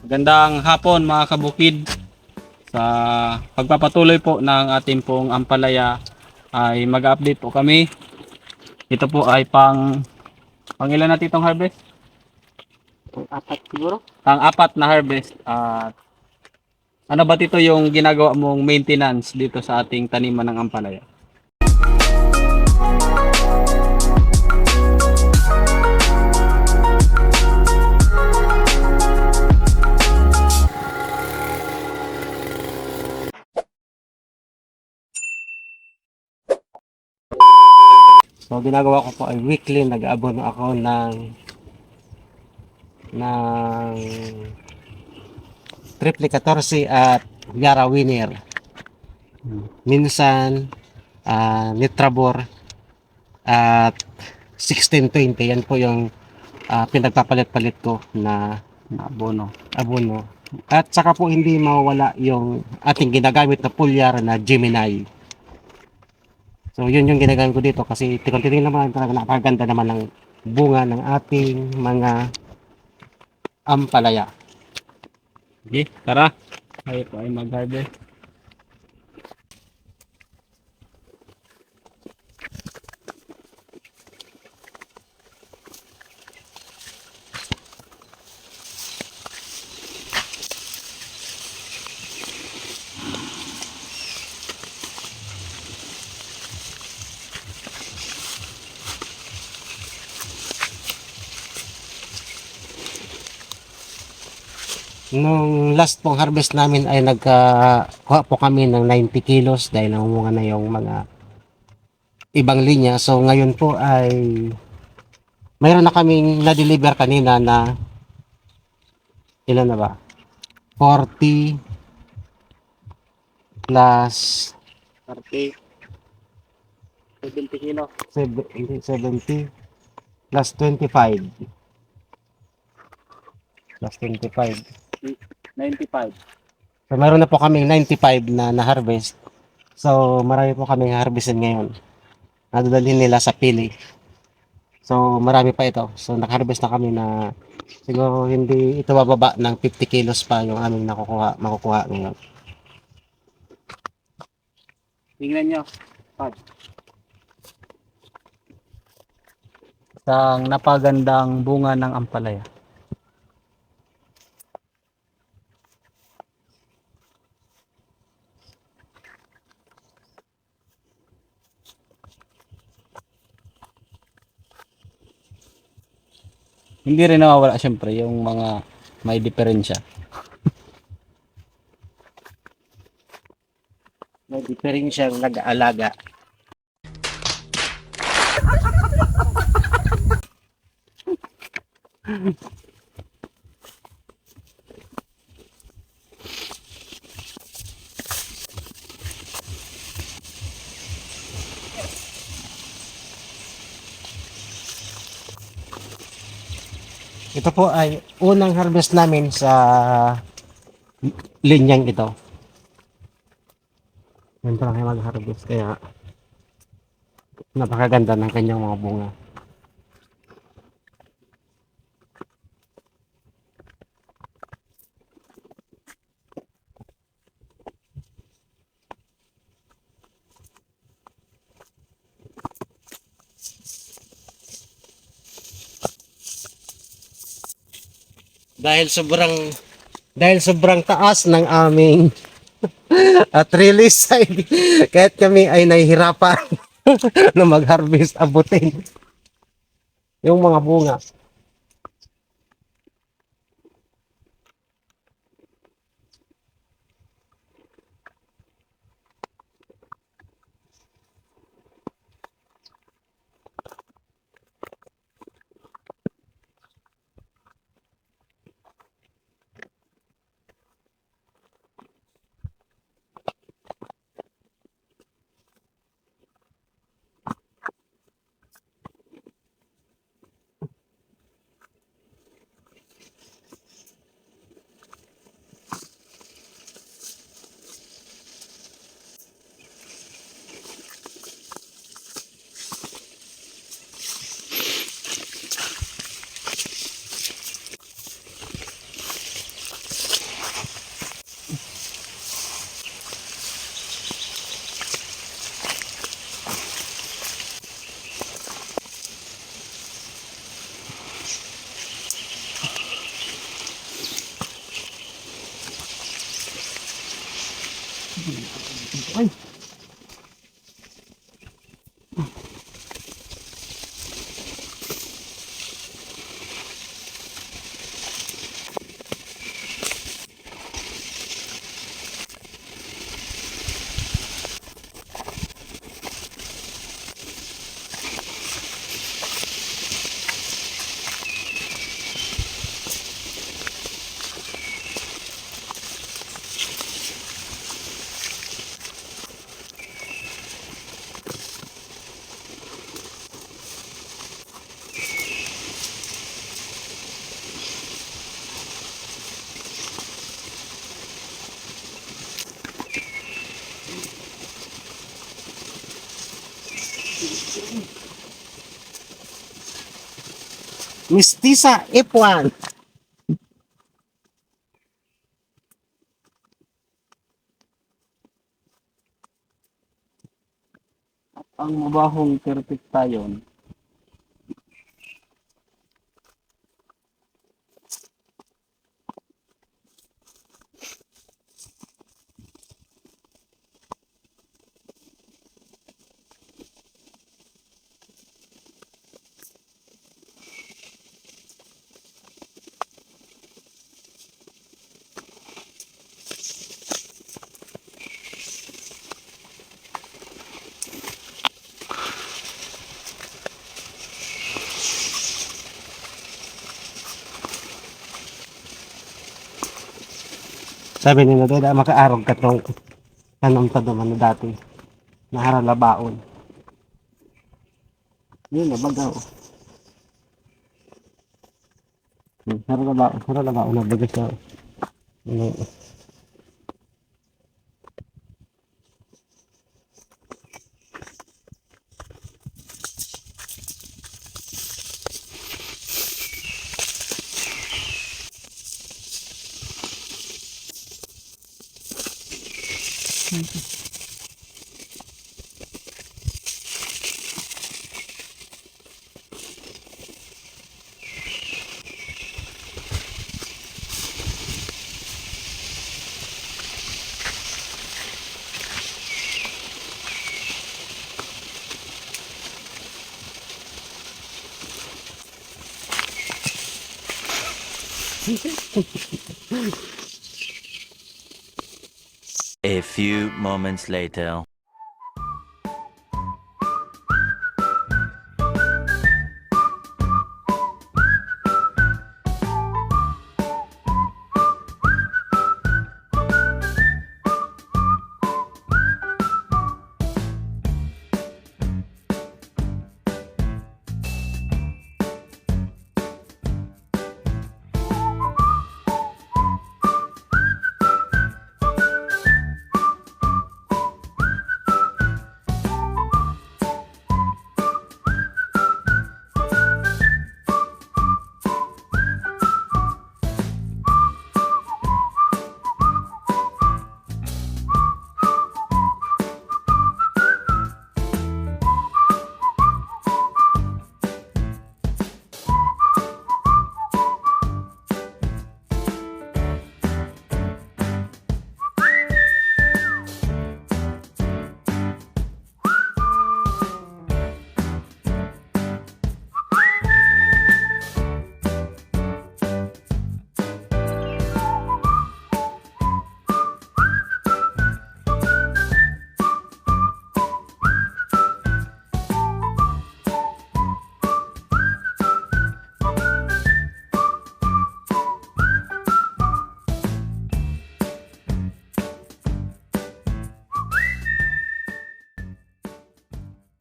Gandang hapon mga kabukid. Sa pagpapatuloy po ng ating pong ampalaya ay mag-update po kami. Ito po ay pang ilan na titong harvest? Apat siguro. Pang-apat na harvest. At ano ba dito yung ginagawa mong maintenance dito sa ating taniman ng ampalaya? So ginagawa ko po ay weekly nag-aabono ako ng Triple 14 at Yara Winner. Minsan Nitrabor at 1620. Yan po yung pinagpapalit-palit ko na Abono. abono. At saka po hindi mawala yung ating ginagamit na pulyar na Gemini. So yun yung ginagamit ko dito kasi titingnan naman talaga napakaganda naman ng bunga ng ating mga ampalaya. Okay, tara. Tayo po ay mag-harvest. Nung last pong harvest namin ay nagkuha po kami ng 90 kilos dahil namunga na yung mga ibang linya. So ngayon po ay mayroon na kaming na-deliver kanina na ilan na ba? 40 plus 30, 70 kilo. 70 plus 25 plus 25. 95. So mayroon na po kaming 95 na na-harvest. So marami po kaming harvestin ngayon. Nadadalhin nila sa pili. So marami pa ito. So naka-harvest na kami na siguro hindi ito bababa ng 50 kilos pa yung aming makukuha ngayon. Tingnan nyo. Pag. Isang napagandang bunga ng ampalaya. Hindi rin nawawala syempre yung mga may diferensya. May diferensyang nag-aalaga. Ito po ay unang harvest namin sa linyang ito. Ganito lang kayo mag-harvest kaya napakaganda ng kanyang mga bunga. Dahil sobrang taas ng aming at release side kahit kami ay nahihirapan na mag-harvest abutin yung mga bunga. Ay. Mistisa F1. Ang mabahong perfect tayo. Sabi nila doon, makaarog ka tong kanong taduman na dati. Naharalabaon. Yun na, bagaw. Haralabaon na bagas siya. Ano, A few moments later.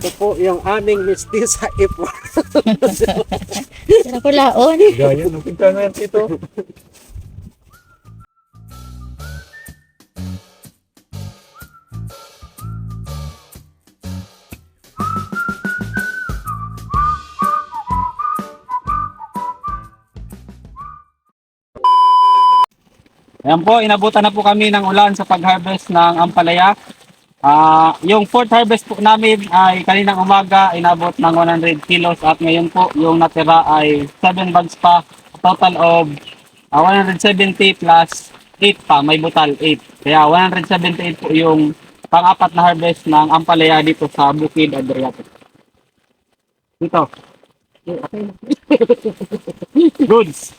ito po yung aming mistisa F1. Tara ko laon. Gaya, lupit ka ngayon ito. Ayan po, inabutan na po kami ng ulan sa pag-harvest ng ampalaya. Yung fourth harvest po namin ay kaninang umaga inabot ng 100 kilos at ngayon po yung natira ay 7 bags pa, total of 170 plus 8 pa, may butal 8. Kaya 178 po yung pang-apat na harvest ng ampalaya dito sa Bukid Adriatic. Dito. Goods.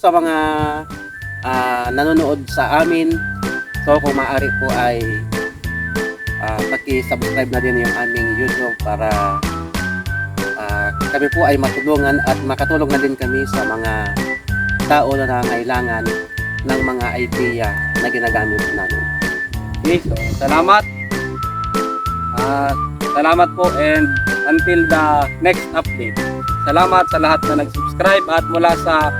Sa mga nanonood sa amin, so kung maaari po ay paki-subscribe na din yung aming YouTube para kami po ay matulungan at makatulong na din kami sa mga tao na nangangailangan ng mga idea na ginagamit namin. Okay, so, salamat. Salamat po and until the next update. Salamat sa lahat na nag-subscribe at mula sa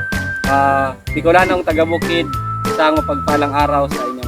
Bicolanong taga-Bukid, isang mapagpalang araw sa inyo.